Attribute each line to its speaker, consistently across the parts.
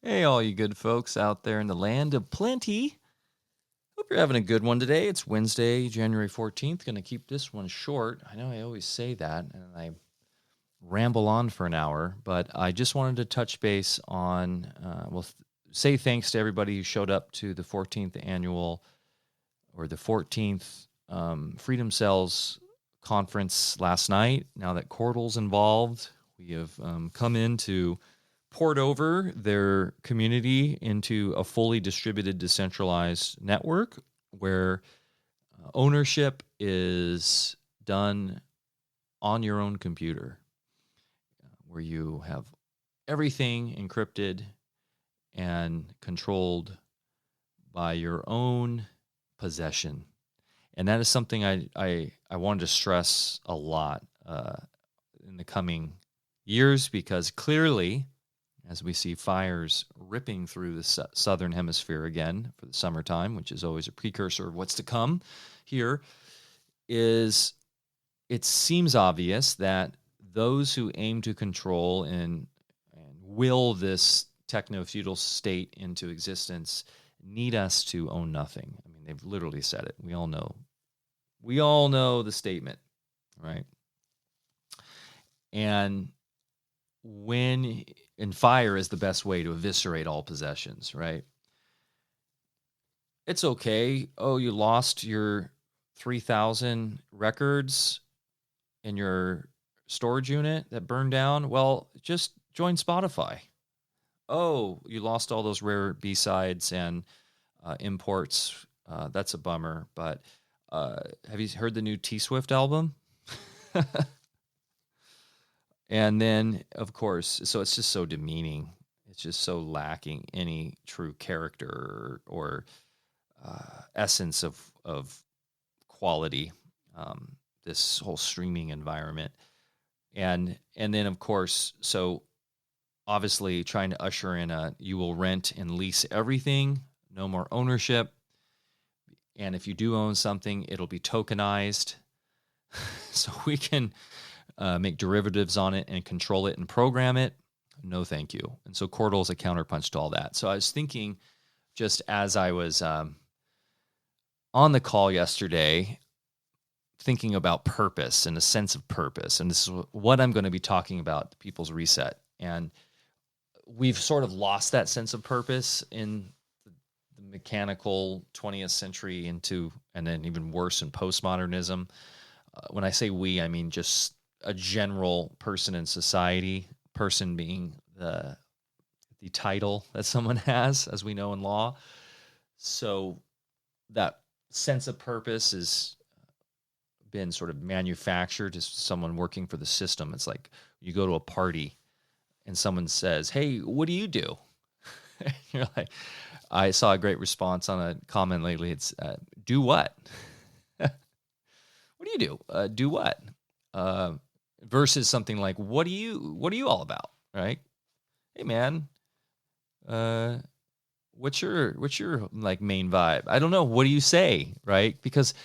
Speaker 1: Hey, all you good folks out there in the land of plenty. Hope you're having a good one today. It's Wednesday, January 14th. Going to keep this one short. I know I always say that, and I ramble on for an hour, but I just wanted to touch base on, say thanks to everybody who showed up to the 14th annual or the 14th Freedom Cells conference last night. Now that Qortal's involved, we have come in to poured over their community into a fully distributed, decentralized network where ownership is done on your own computer, where you have everything encrypted and controlled by your own possession. And that is something I wanted to stress a lot in the coming years, because clearly, as we see fires ripping through the southern hemisphere again for the summertime, which is always a precursor of what's to come here, is it seems obvious that those who aim to control and will this techno-feudal state into existence need us to own nothing. I mean, they've literally said it. We all know. We all know the statement, right? And fire is the best way to eviscerate all possessions, right? It's okay. Oh, you lost your 3,000 records in your storage unit that burned down. Well, just join Spotify. Oh, you lost all those rare B-sides and imports. That's a bummer. But have you heard the new T-Swift album? And then, of course, so it's just so demeaning. It's just so lacking any true character or essence of quality. This whole streaming environment, and then, of course, so obviously trying to usher in you will rent and lease everything, no more ownership, and if you do own something, it'll be tokenized, so we can make derivatives on it and control it and program it. No, thank you. And so Qortal is a counterpunch to all that. So I was thinking, just as I was on the call yesterday, thinking about purpose and a sense of purpose. And this is what I'm going to be talking about, People's Reset. And we've sort of lost that sense of purpose in the mechanical 20th century and then even worse in postmodernism. When I say we, I mean just a general person in society, person being the title that someone has, as we know in law. So that sense of purpose has been sort of manufactured as someone working for the system. It's like you go to a party and someone says, "Hey, what do you do?" You're like, I saw a great response on a comment lately. It's do what? What do you do? Do what? Versus something like, what are you all about? Right? Hey man, what's your like main vibe? I don't know. What do you say? Right? Because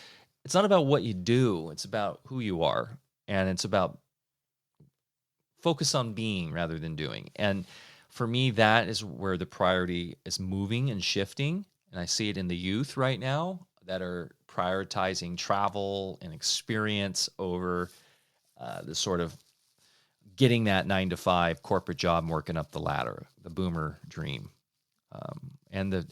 Speaker 1: it's not about what you do. It's about who you are. And it's about focus on being rather than doing. And for me, that is where the priority is moving and shifting. And I see it in the youth right now that are prioritizing travel and experience over the sort of getting that 9-to-5 corporate job and working up the ladder, the boomer dream, and the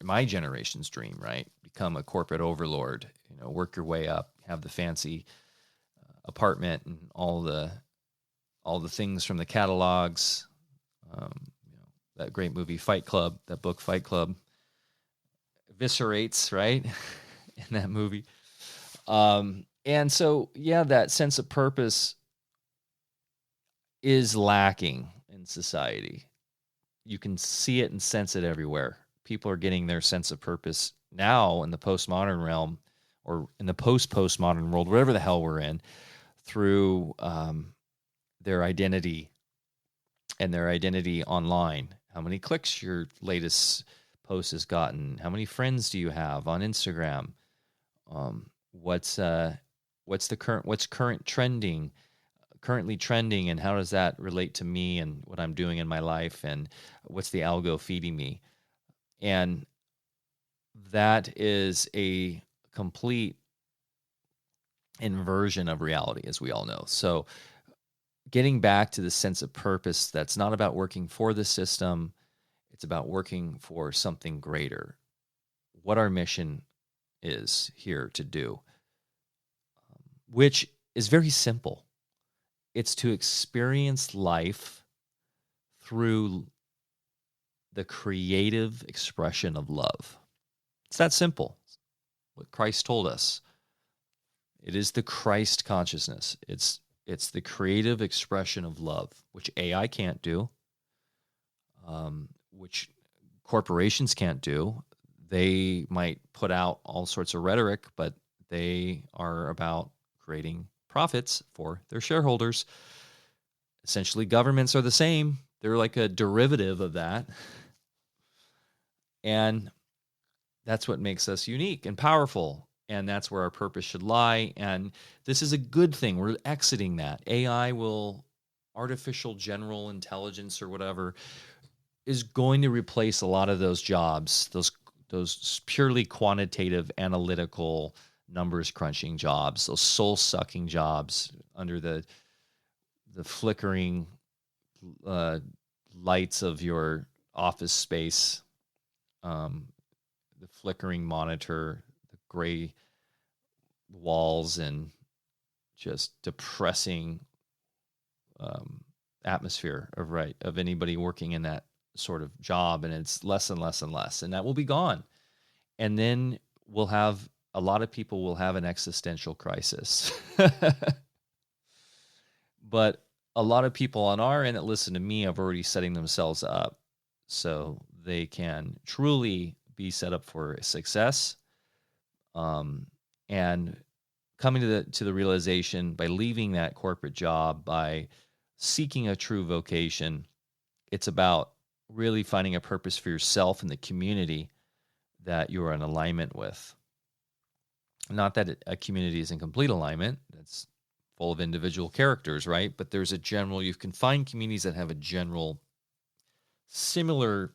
Speaker 1: my generation's dream, right? Become a corporate overlord, work your way up, have the fancy apartment and all the things from the catalogs. That great movie Fight Club, that book Fight Club, eviscerates, right? In that movie. And so, yeah, that sense of purpose is lacking in society. You can see it and sense it everywhere. People are getting their sense of purpose now in the postmodern realm, or in the post-postmodern world, wherever the hell we're in, through their identity and their identity online. How many clicks your latest post has gotten? How many friends do you have on Instagram? What's current trending? currently trending, and how does that relate to me and what I'm doing in my life, and what's the algo feeding me? And that is a complete inversion of reality, as we all know. So getting back to the sense of purpose, that's not about working for the system, it's about working for something greater. What our mission is here to do, which is very simple. It's to experience life through the creative expression of love. It's that simple. What Christ told us. It is the Christ consciousness. It's the creative expression of love, which AI can't do, which corporations can't do. They might put out all sorts of rhetoric, but they are about creating profits for their shareholders. Essentially, governments are the same. They're like a derivative of that. And that's what makes us unique and powerful. And that's where our purpose should lie. And this is a good thing. We're exiting that. AI will, artificial general intelligence or whatever, is going to replace a lot of those jobs, those purely quantitative, analytical, numbers crunching jobs, those soul sucking jobs under the flickering lights of your office space, the flickering monitor, the gray walls, and just depressing atmosphere of anybody working in that sort of job. And it's less and less and less, and that will be gone. And then a lot of people will have an existential crisis. But a lot of people on our end that listen to me are already setting themselves up so they can truly be set up for success, and coming to the realization, by leaving that corporate job, by seeking a true vocation, it's about really finding a purpose for yourself and the community that you're in alignment with. Not that a community is in complete alignment. That's full of individual characters, right? But there's a general, you can find communities that have a general similar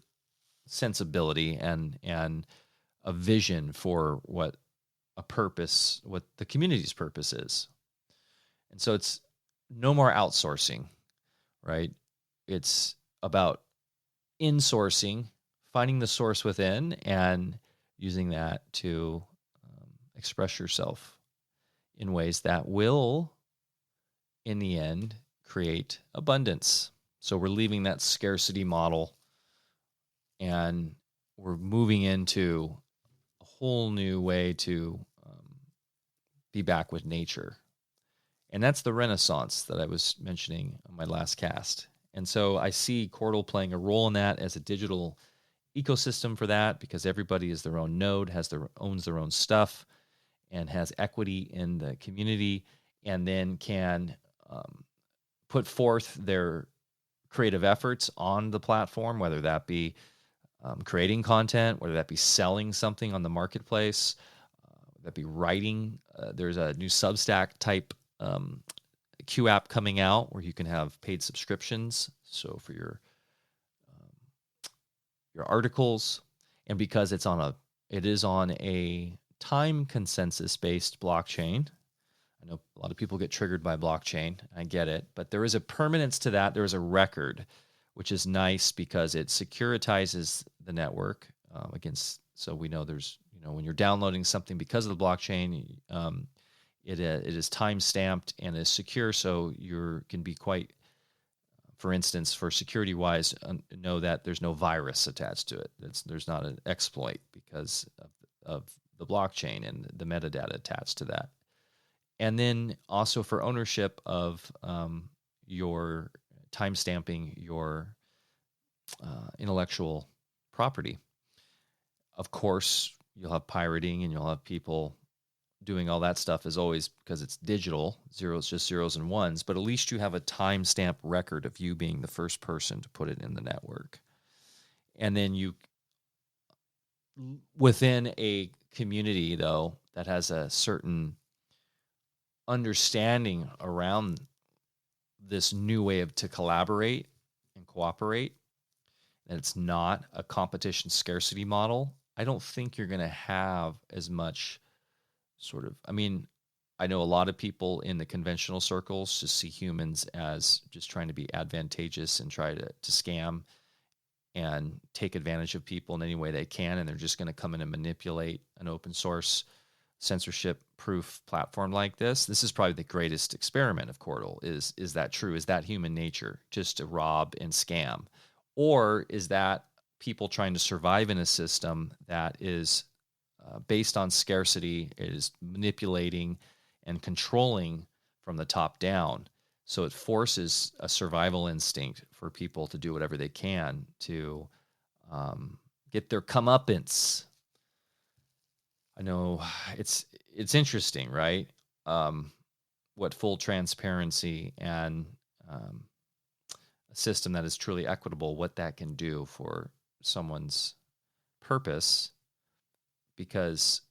Speaker 1: sensibility and a vision for what the community's purpose is. And so it's no more outsourcing, right? It's about insourcing, finding the source within and using that to express yourself in ways that will, in the end, create abundance. So we're leaving that scarcity model and we're moving into a whole new way to be back with nature. And that's the Renaissance that I was mentioning on my last cast. And so I see Qortal playing a role in that as a digital ecosystem for that, because everybody is their own node, owns their own stuff, and has equity in the community, and then can put forth their creative efforts on the platform, whether that be creating content, whether that be selling something on the marketplace, that be writing. There's a new Substack type Q app coming out where you can have paid subscriptions. So for your articles, and because it is on a time consensus based blockchain. I know a lot of people get triggered by blockchain. I get it, but there is a permanence to that. There is a record, which is nice because it securitizes the network against. So we know there's, when you're downloading something because of the blockchain, it is time stamped and is secure. So you can be quite, for instance, for security wise, know that there's no virus attached to it. There's not an exploit because of the blockchain and the metadata attached to that. And then also for ownership of your time stamping your intellectual property. Of course, you'll have pirating and you'll have people doing all that stuff, as always, because it's digital. Just zeros and ones. But at least you have a timestamp record of you being the first person to put it in the network. And then you, within a community, though, that has a certain understanding around this new way to collaborate and cooperate, and it's not a competition scarcity model, I don't think you're going to have as much sort of, I mean, I know a lot of people in the conventional circles just see humans as just trying to be advantageous and try to scam and take advantage of people in any way they can. And they're just going to come in and manipulate an open source censorship proof platform like this. This is probably the greatest experiment of Qortal. Is that true? Is that human nature, just to rob and scam? Or is that people trying to survive in a system that is based on scarcity, is manipulating and controlling from the top down? So it forces a survival instinct for people to do whatever they can to get their comeuppance. I know it's interesting, right? What full transparency and a system that is truly equitable, what that can do for someone's purpose. Because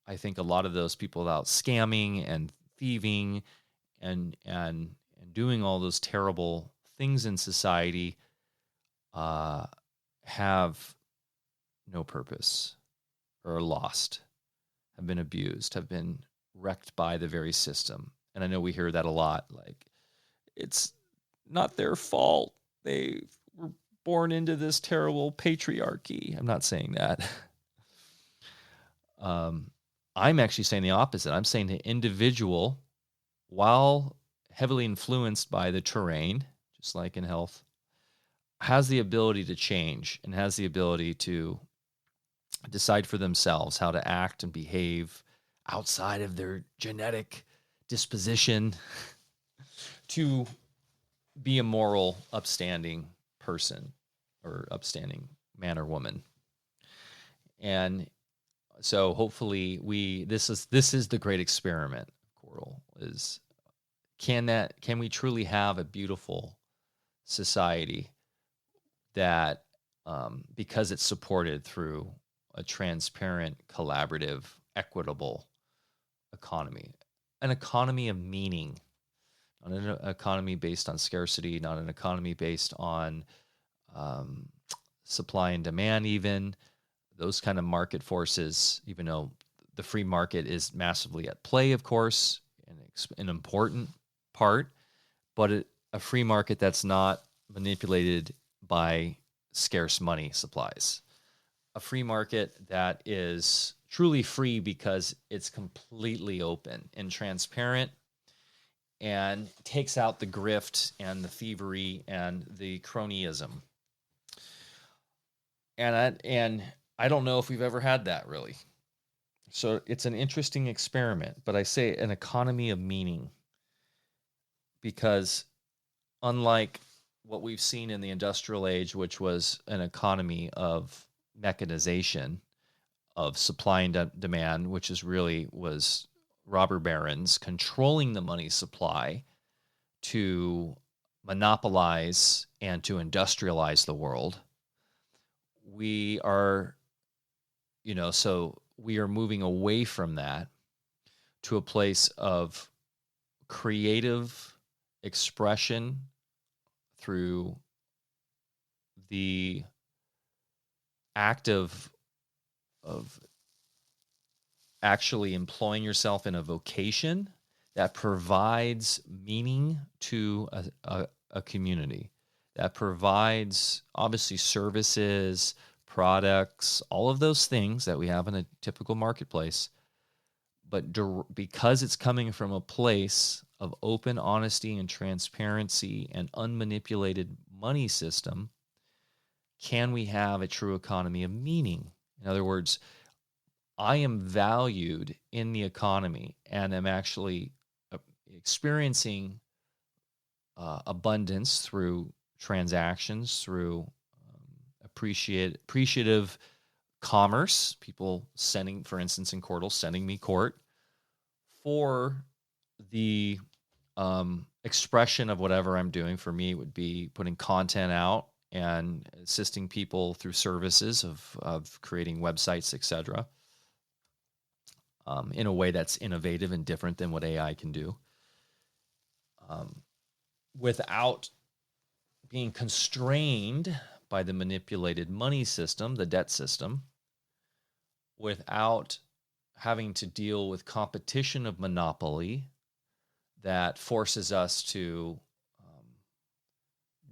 Speaker 1: I think a lot of those people out scamming and thieving and doing all those terrible things in society have no purpose, or lost, have been abused, have been wrecked by the very system. And I know we hear that a lot, like, it's not their fault. They were born into this terrible patriarchy. I'm not saying that. I'm actually saying the opposite. I'm saying the individual, while heavily influenced by the terrain, just like in health, has the ability to change and has the ability to decide for themselves how to act and behave outside of their genetic disposition to be a moral, upstanding person or upstanding man or woman. And so hopefully this is the great experiment, Qortal, is can we truly have a beautiful society that because it's supported through a transparent, collaborative, equitable economy, an economy of meaning, not an economy based on scarcity, not an economy based on supply and demand, even those kind of market forces, even though the free market is massively at play, of course, an important part, but a free market that's not manipulated by scarce money supplies. A free market that is truly free because it's completely open and transparent and takes out the grift and the thievery and the cronyism. And I don't know if we've ever had that, really. So it's an interesting experiment, but I say an economy of meaning, because unlike what we've seen in the industrial age, which was an economy of mechanization, of supply and demand, which was robber barons controlling the money supply to monopolize and to industrialize the world. We are, so we are moving away from that to a place of creative expression through the act of actually employing yourself in a vocation that provides meaning to a community, that provides obviously services, products, all of those things that we have in a typical marketplace. But because it's coming from a place of open honesty and transparency and unmanipulated money system, can we have a true economy of meaning? In other words, I am valued in the economy and am actually experiencing abundance through transactions, through appreciative commerce, people sending, for instance, in Qortal, sending me court for the expression of whatever I'm doing. For me, it would be putting content out and assisting people through services of creating websites, etc., in a way that's innovative and different than what AI can do. without being constrained by the manipulated money system, the debt system, without having to deal with competition of monopoly that forces us to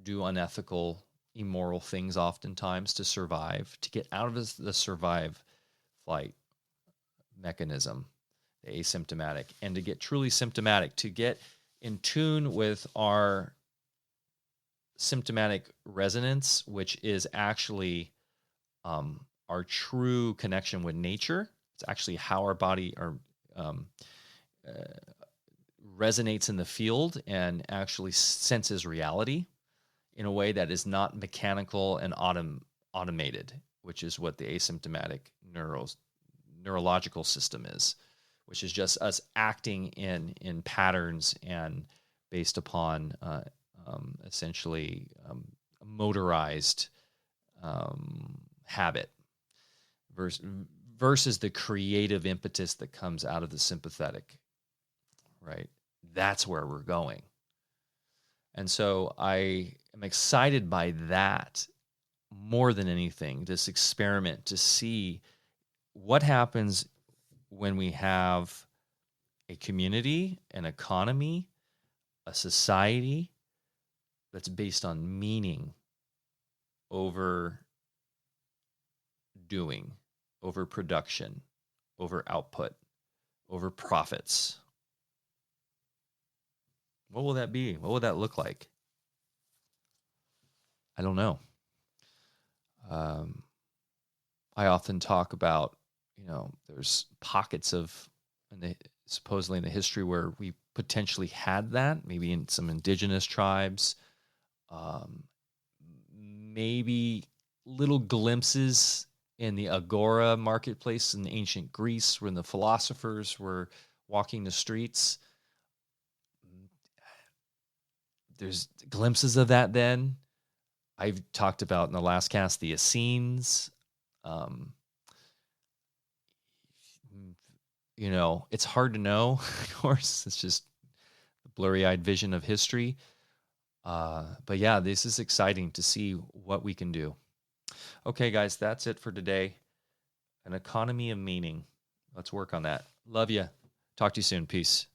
Speaker 1: do unethical, immoral things oftentimes to survive, to get out of the survive flight mechanism, the asymptomatic, and to get truly symptomatic, to get in tune with our symptomatic resonance, which is actually our true connection with nature. It's actually how our body um, uh, resonates in the field and actually senses reality in a way that is not mechanical and automated, which is what the asymptomatic neurological system is, which is just us acting in patterns and based upon essentially motorized habit versus the creative impetus that comes out of the sympathetic, right? That's where we're going. And so I am excited by that more than anything, this experiment to see what happens when we have a community, an economy, a society that's based on meaning over doing, over production, over output, over profits. What will that be? What will that look like? I don't know. I often talk about, there's pockets of, supposedly in the history where we potentially had that, maybe in some indigenous tribes, maybe little glimpses in the agora marketplace in ancient Greece when the philosophers were walking the streets. There's glimpses of that then. I've talked about in the last cast the Essenes. It's hard to know, of course. It's just the blurry-eyed vision of history. But yeah, this is exciting to see what we can do. Okay, guys, that's it for today. An economy of meaning. Let's work on that. Love you. Talk to you soon. Peace.